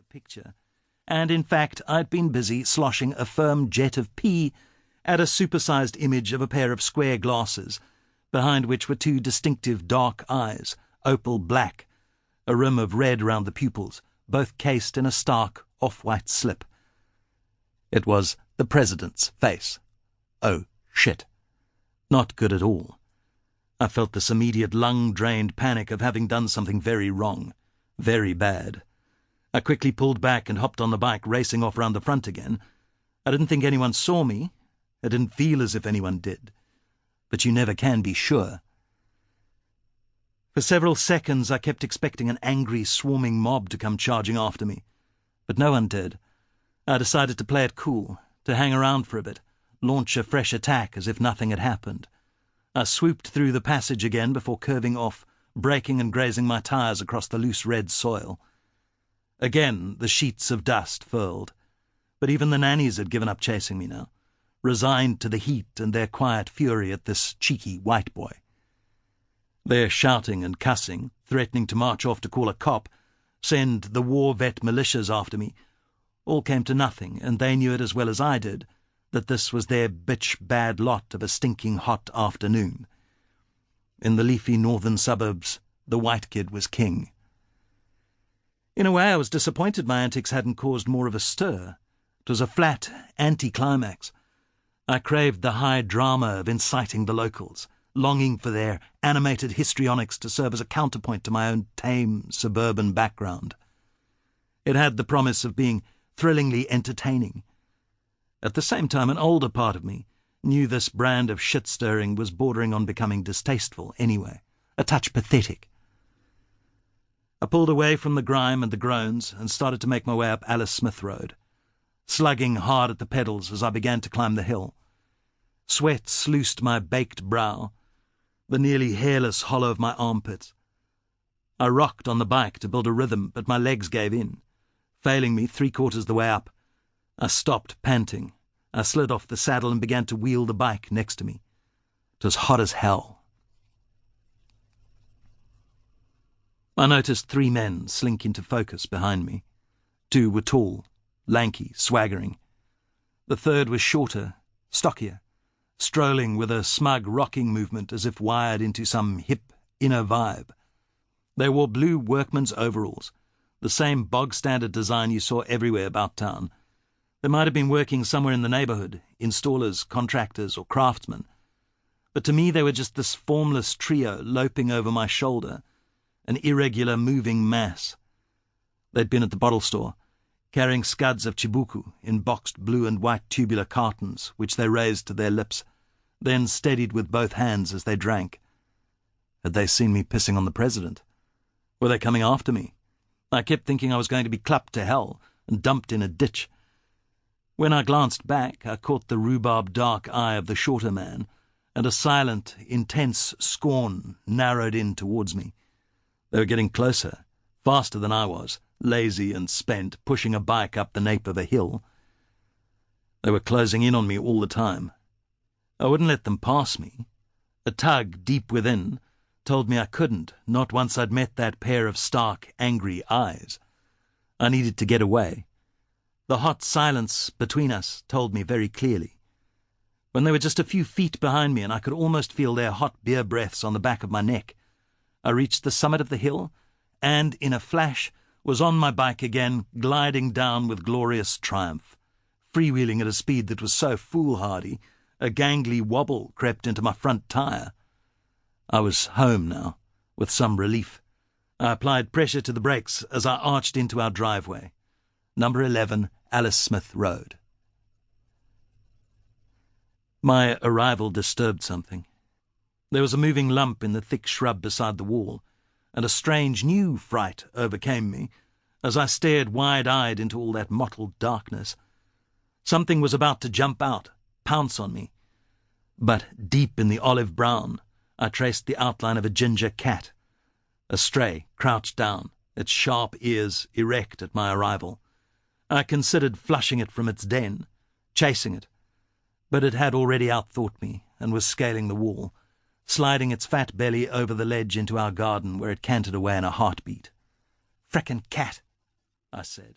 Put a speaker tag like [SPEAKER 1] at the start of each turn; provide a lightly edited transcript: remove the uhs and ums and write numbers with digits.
[SPEAKER 1] picture, and in fact I'd been busy sloshing a firm jet of pee at a supersized image of a pair of square glasses, behind which were two distinctive dark eyes, opal black, a rim of red round the pupils, both cased in a stark, off-white slip. It was the President's face. Oh, shit. Not good at all. I felt this immediate lung-drained panic of having done something very wrong, very bad. I quickly pulled back and hopped on the bike, racing off round the front again. I didn't think anyone saw me. It didn't feel as if anyone did. But you never can be sure. For several seconds I kept expecting an angry, swarming mob to come charging after me. But no one did. I decided to play it cool, to hang around for a bit, launch a fresh attack as if nothing had happened. I swooped through the passage again before curving off, braking and grazing my tyres across the loose red soil. Again the sheets of dust furled, but even the nannies had given up chasing me now, resigned to the heat and their quiet fury at this cheeky white boy. Their shouting and cussing, threatening to march off to call a cop, send the war vet militias after me, all came to nothing, and they knew it as well as I did, that this was their bitch-bad lot of a stinking hot afternoon. In the leafy northern suburbs, the white kid was king. In a way, I was disappointed my antics hadn't caused more of a stir. It was a flat anti-climax. I craved the high drama of inciting the locals, longing for their animated histrionics to serve as a counterpoint to my own tame suburban background. It had the promise of being thrillingly entertaining. At the same time, an older part of me knew this brand of shit-stirring was bordering on becoming distasteful anyway, a touch pathetic. I pulled away from the grime and the groans and started to make my way up Alice Smith Road, slugging hard at the pedals as I began to climb the hill. Sweat sluiced my baked brow, the nearly hairless hollow of my armpits. I rocked on the bike to build a rhythm, but my legs gave in. Failing me 3/4 the way up, I stopped, panting. I slid off the saddle and began to wheel the bike next to me. It was hot as hell. I noticed 3 men slink into focus behind me. 2 were tall, lanky, swaggering. The third was shorter, stockier, strolling with a smug rocking movement as if wired into some hip inner vibe. They wore blue workman's overalls, the same bog-standard design you saw everywhere about town. They might have been working somewhere in the neighbourhood, installers, contractors, or craftsmen. But to me they were just this formless trio loping over my shoulder, an irregular moving mass. They'd been at the bottle store, carrying scuds of chibuku in boxed blue and white tubular cartons, which they raised to their lips, then steadied with both hands as they drank. Had they seen me pissing on the President? Were they coming after me? I kept thinking I was going to be clapped to hell and dumped in a ditch. When I glanced back, I caught the rhubarb dark eye of the shorter man, and a silent, intense scorn narrowed in towards me. They were getting closer, faster than I was, lazy and spent, pushing a bike up the nape of a hill. They were closing in on me all the time. I wouldn't let them pass me. A tug deep within told me I couldn't, not once I'd met that pair of stark, angry eyes. I needed to get away. The hot silence between us told me very clearly. When they were just a few feet behind me and I could almost feel their hot beer breaths on the back of my neck, I reached the summit of the hill and, in a flash, was on my bike again, gliding down with glorious triumph, freewheeling at a speed that was so foolhardy, a gangly wobble crept into my front tyre. I was home now, with some relief. I applied pressure to the brakes as I arched into our driveway. Number 11, Alice Smith Road. My arrival disturbed something. There was a moving lump in the thick shrub beside the wall, and a strange new fright overcame me as I stared wide-eyed into all that mottled darkness. Something was about to jump out, pounce on me. But deep in the olive brown, I traced the outline of a ginger cat, a stray crouched down, its sharp ears erect at my arrival. I considered flushing it from its den, chasing it, but it had already outthought me and was scaling the wall, sliding its fat belly over the ledge into our garden where it cantered away in a heartbeat. "Frickin' cat," I said.